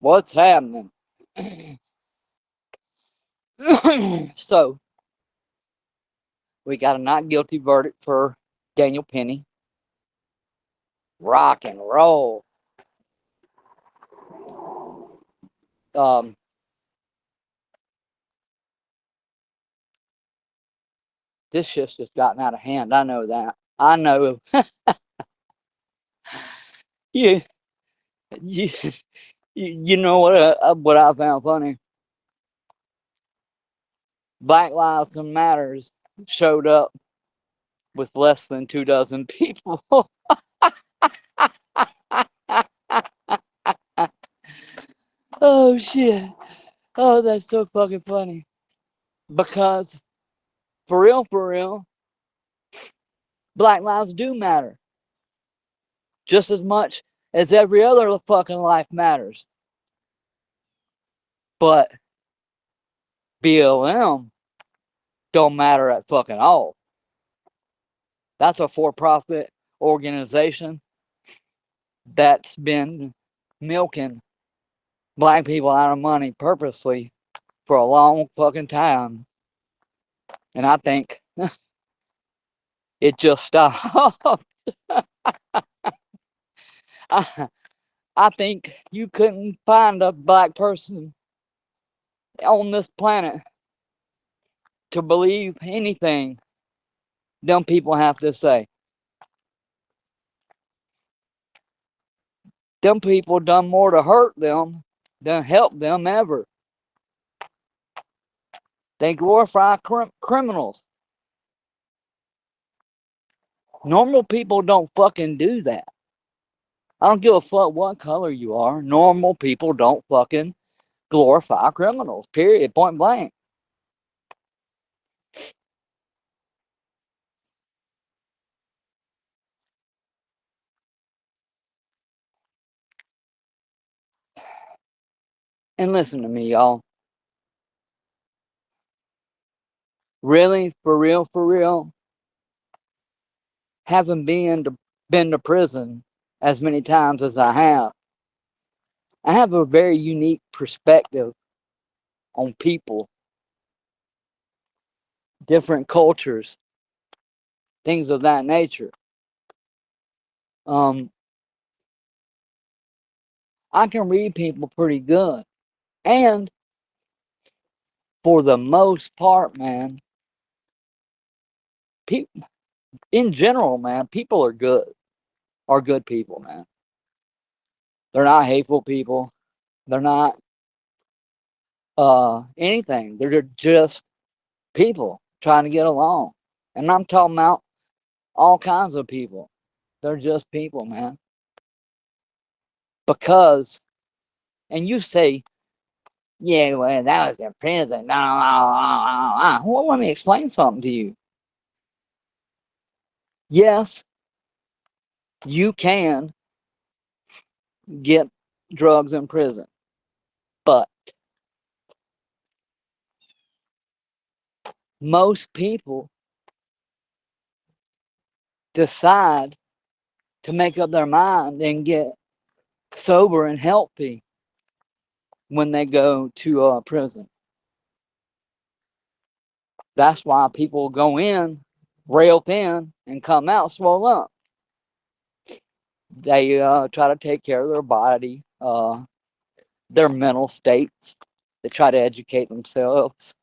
What's happening? So, we got a not guilty verdict for Daniel Penny. Rock and roll. Um, this shit's just gotten out of hand. I know that. I know. you, you, you know what I found funny? Black Lives Matters showed up with less than 24 people. Oh shit. Oh, that's so fucking funny. Because for real, Black lives do matter. Just as much as every other fucking life matters. But BLM don't matter at fucking all. That's a for-profit organization that's been milking black people out of money purposely for a long fucking time. And I think it just stopped. I think you couldn't find a black person on this planet to believe anything them people have to say. Them people done more to hurt them than help them ever. They glorify criminals. Normal people don't fucking do that. I don't give a fuck what color you are. Normal people don't fucking glorify criminals. Period. Point blank. And listen to me, y'all. Really, for real, haven't been to prison as many times as I have a very unique perspective on people, different cultures, things of that nature. I can read people pretty good. And for the most part, man, people in general, man, people are good people, man. They're not hateful people. They're not anything. They're just people trying to get along. And I'm talking about all kinds of people. They're just people, man. Because, and you say, yeah, well, that was in prison. No. Well, let me explain something to you. Yes, you can get drugs in prison, but most people decide to make up their mind and get sober and healthy when they go to prison. That's why people go in rail thin and come out swole up. They try to take care of their body, their mental states. They try to educate themselves.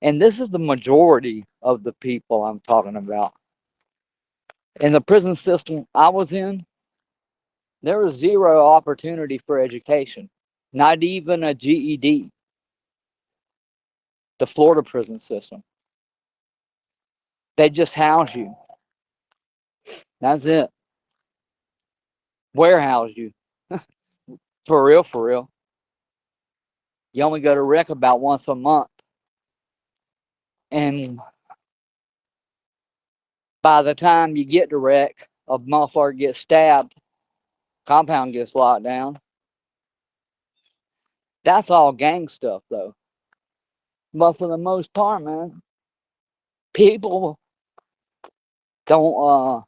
And this is the majority of the people I'm talking about. In the prison system I was in, there was zero opportunity for education, not even a GED. The Florida prison system. They just house you. That's it. Warehouse you. For real. You only go to rec about once a month. And by the time you get to rec, a motherfucker gets stabbed, compound gets locked down. That's all gang stuff, though. But for the most part, man, people don't want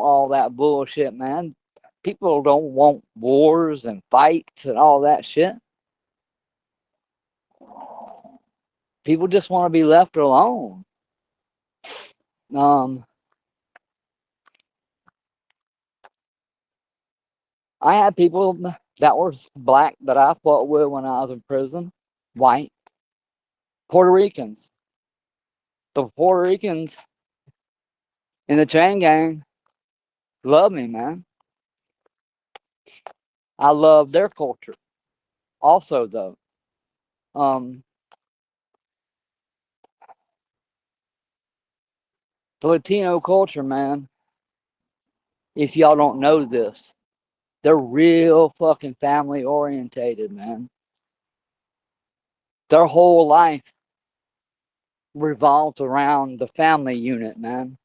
all that bullshit, man. People don't want wars and fights and all that shit. People just want to be left alone. I had people that were black that I fought with when I was in prison, white, Puerto Ricans. The Puerto Ricans in the chain gang love me, man. I love their culture. Also, though, um, the Latino culture, man. If y'all don't know this, they're real fucking family orientated, man. Their whole life revolves around the family unit, man.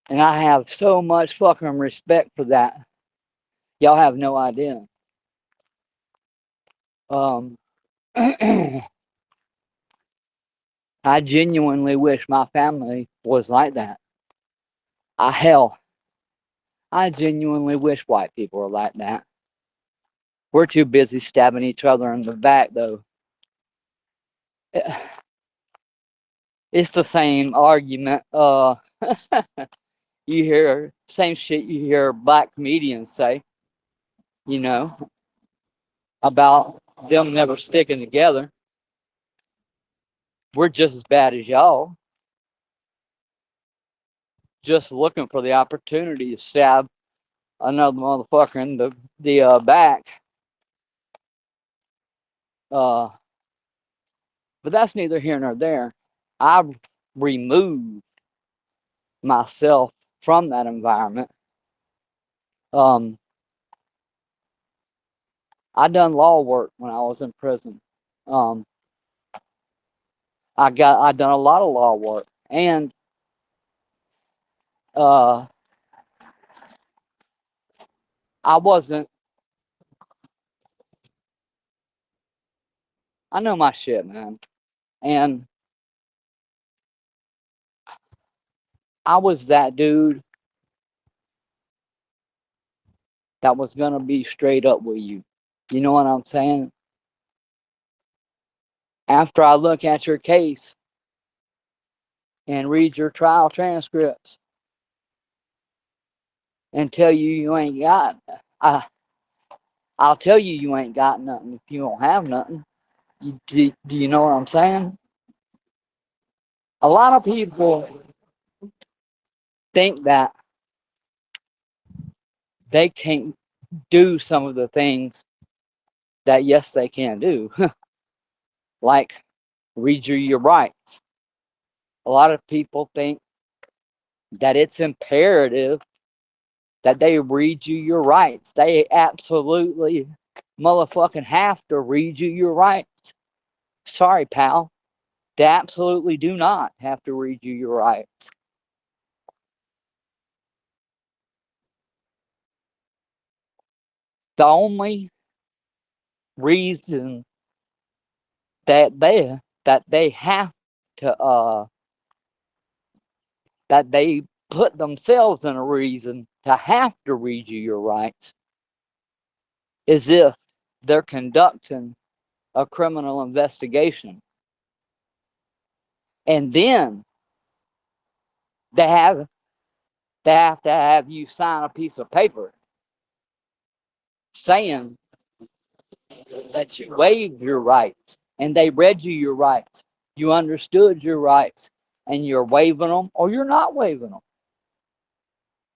And I have so much fucking respect for that. Y'all have no idea. I genuinely wish my family was like that. Hell, I genuinely wish white people were like that. We're too busy stabbing each other in the back, though. It's the same argument. You hear same shit you hear black comedians say, you know, about them never sticking together. We're just as bad as y'all, just looking for the opportunity to stab another motherfucker in the back. But that's neither here nor there. I've removed myself from that environment. I done law work when I was in prison. I done a lot of law work, and I wasn't. I know my shit, man, and I was that dude that was gonna be straight up with you. You know what I'm saying? After I look at your case and read your trial transcripts and tell you you ain't got, I'll tell you you ain't got nothing if you don't have nothing. Do you know what I'm saying? A lot of people think that they can't do some of the things that yes they can do, like read you your rights. A lot of people think that it's imperative that they read you your rights. They absolutely motherfucking have to read you your rights. Sorry, pal. They absolutely do not have to read you your rights. The only reason that they have to that they put themselves in a reason to have to read you your rights is if they're conducting a criminal investigation. And then they have to have you sign a piece of paper saying that you waived your rights and they read you your rights. You understood your rights and you're waiving them or you're not waiving them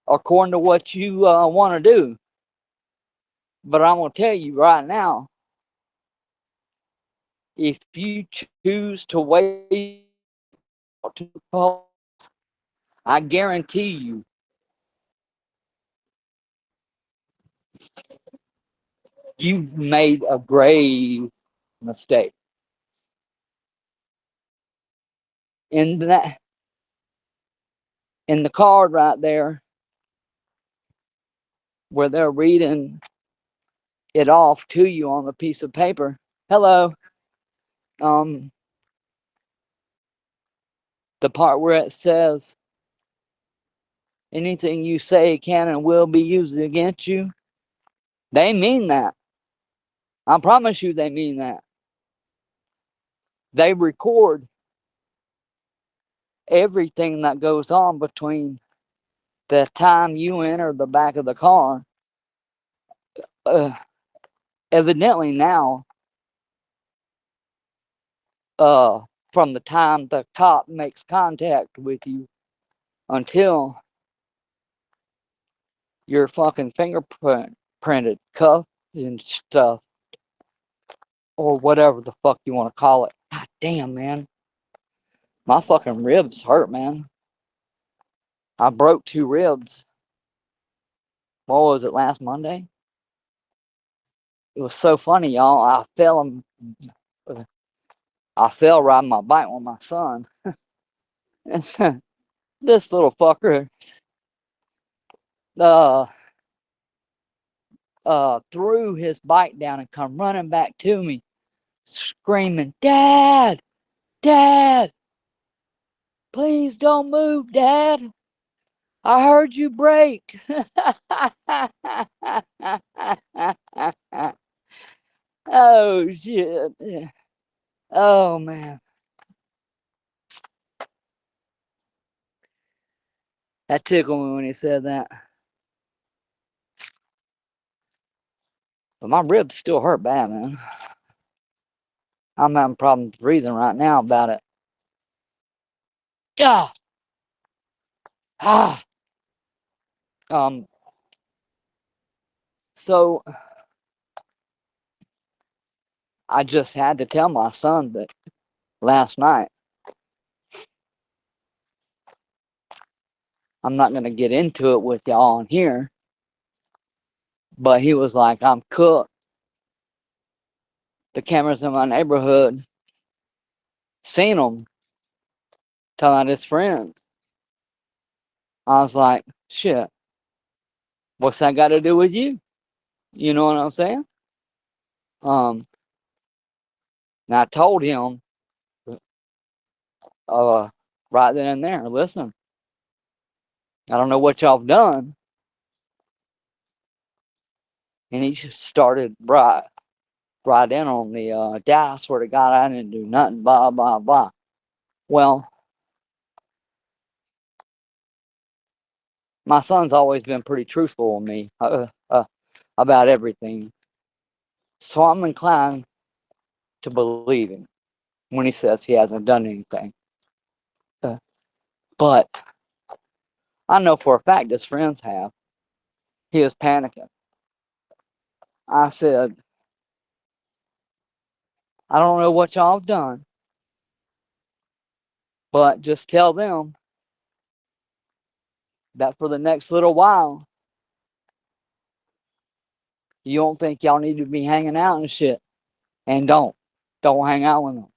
according to what you want to do. But I'm going to tell you right now, if you choose to waive to the police, I guarantee you've made a grave mistake. In that, in the card right there, where they're reading it off to you on the piece of paper. Hello. Um, the part where it says Anything you say can and will be used against you. They mean that. I promise you they mean that. They record everything that goes on between the time you enter the back of the car. Evidently now, from the time the cop makes contact with you until your fucking fingerprinted cuff and stuff, or whatever the fuck you want to call it. God damn, man. My fucking ribs hurt, man. I broke 2 ribs. What was it, last Monday? It was so funny, y'all. I fell riding my bike with my son. This little fucker threw his bike down and come running back to me, screaming, "Dad! Dad! Please don't move, Dad! I heard you brake." Oh, shit. Oh, man. That tickled me when he said that. But my ribs still hurt bad, man. I'm having problems breathing right now about it. Ah! Ah! So I just had to tell my son that last night, I'm not going to get into it with y'all on here, but he was like, "I'm cooked. The cameras in my neighborhood seen him telling his friends." I was like, "Shit, what's that got to do with you?" You know what I'm saying? And I told him, right then and there, "Listen, I don't know what y'all have done." And he just started right in on the, "Dad, I swear to God, I didn't do nothing, blah, blah, blah." Well, my son's always been pretty truthful with me about everything. So I'm inclined to believe him when he says he hasn't done anything. But I know for a fact his friends have. He was panicking. I said, "I don't know what y'all have done, but just tell them that for the next little while, you don't think y'all need to be hanging out and shit. And don't hang out with them."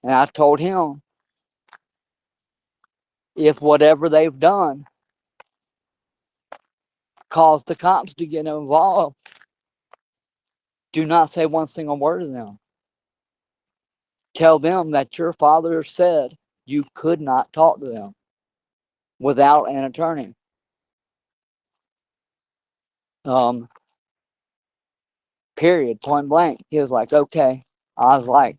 And I told him, if whatever they've done caused the cops to get involved, do not say one single word to them. Tell them that your father said you could not talk to them without an attorney. Period, point blank. He was like, "Okay." I was like,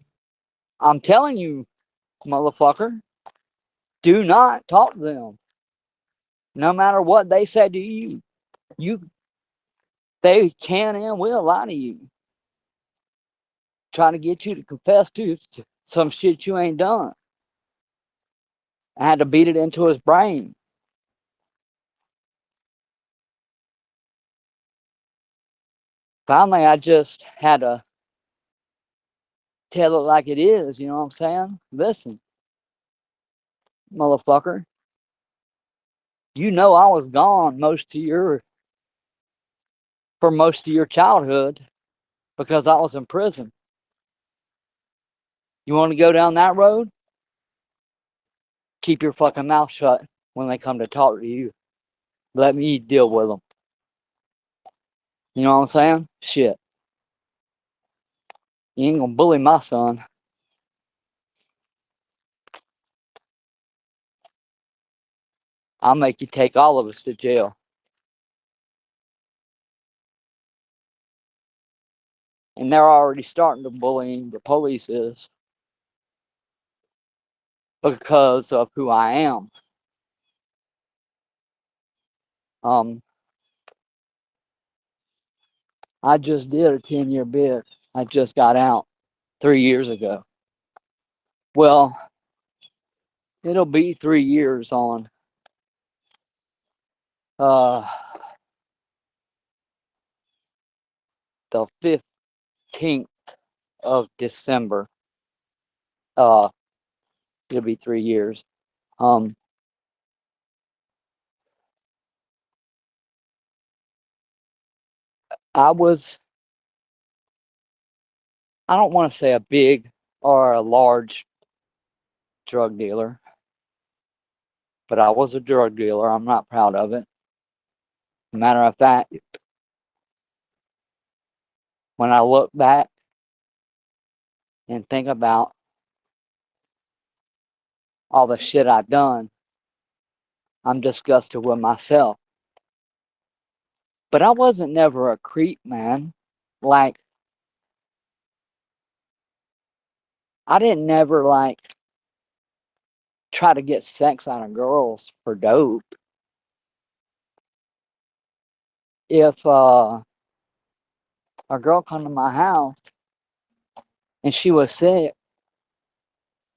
"I'm telling you, motherfucker, do not talk to them. No matter what they say to you, they can and will lie to you, trying to get you to confess to some shit you ain't done." I had to beat it into his brain. Finally, I just had to tell it like it is, you know what I'm saying? "Listen, motherfucker, you know I was gone for most of your childhood because I was in prison. You want to go down that road? Keep your fucking mouth shut when they come to talk to you. Let me deal with them." You know what I'm saying? Shit. You ain't gonna bully my son. I'll make you take all of us to jail. And they're already starting to bullying the police is because of who I am. Um, I just did a 10-year bid. I just got out 3 years ago. Well, it'll be 3 years on uh, the 15th of December. Uh, it'll be 3 years. Um, I was, I don't want to say a big or a large drug dealer, but I was a drug dealer. I'm not proud of it. Matter of fact, when I look back and think about all the shit I've done, I'm disgusted with myself. But I wasn't never a creep, man. Like, I didn't never like try to get sex out of girls for dope. If a girl come to my house and she was sick,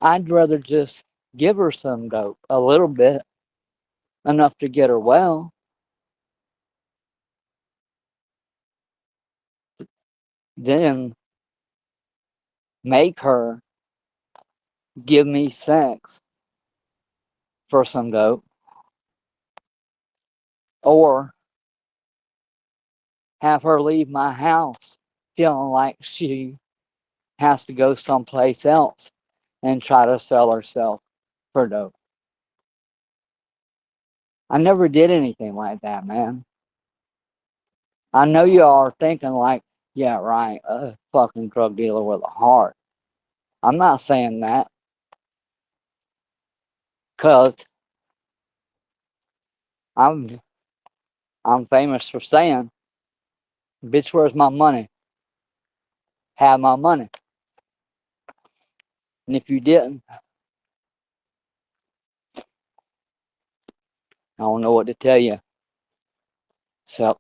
I'd rather just give her some dope, a little bit, enough to get her well, then make her give me sex for some dope, or have her leave my house feeling like she has to go someplace else and try to sell herself for dope. I never did anything like that, man. I know y'all are thinking like, yeah, right, a fucking drug dealer with a heart. I'm not saying that because I'm I'm famous for saying, bitch, where's my money? Have my money. And if you didn't, I don't know what to tell you. So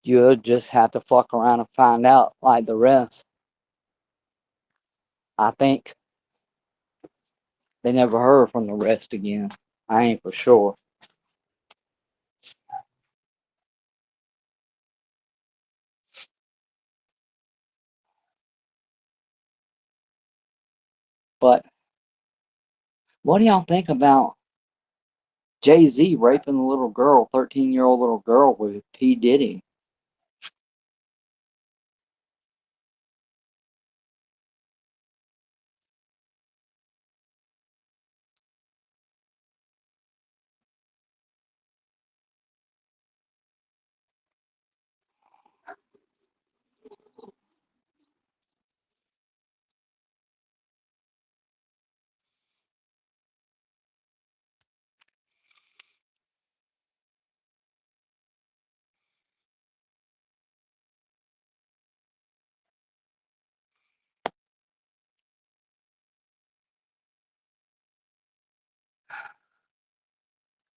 you'll just have to fuck around and find out like the rest. I think they never heard from the rest again. I ain't for sure. But what do y'all think about Jay-Z raping a little girl, 13-year-old little girl with P. Diddy?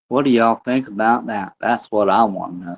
What do y'all think about that? That's what I want to know.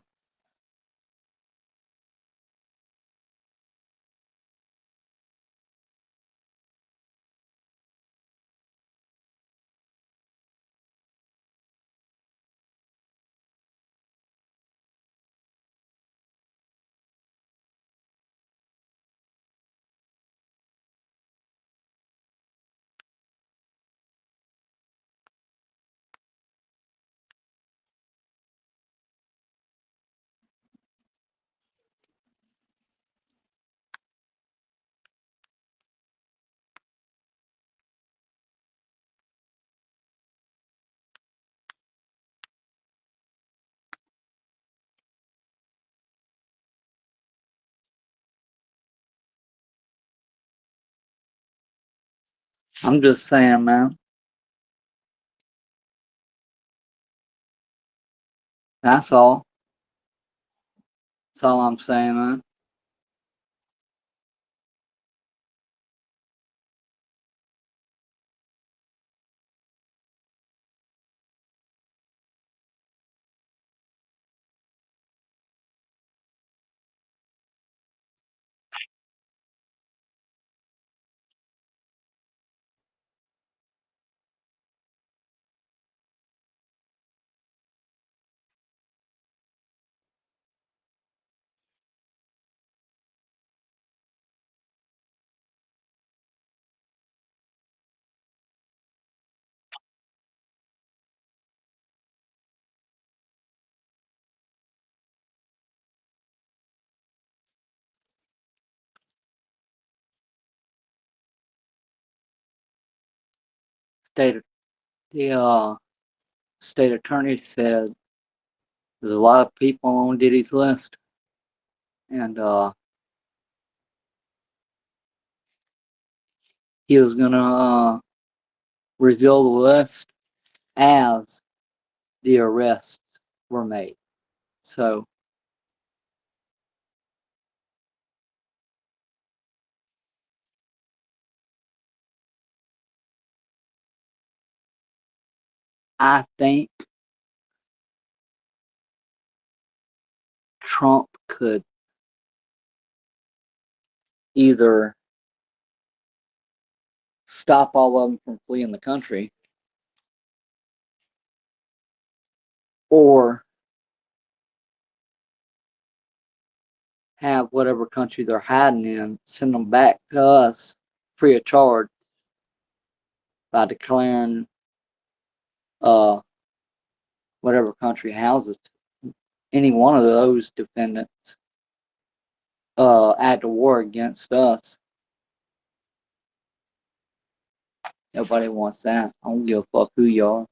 I'm just saying, man. That's all. That's all I'm saying, man. State the state attorney said there's a lot of people on Diddy's list, and he was gonna reveal the list as the arrests were made. So I think Trump could either stop all of them from fleeing the country, or have whatever country they're hiding in send them back to us free of charge by declaring uh, whatever country houses any one of those defendants at the war against us. Nobody wants that. I don't give a fuck who you are.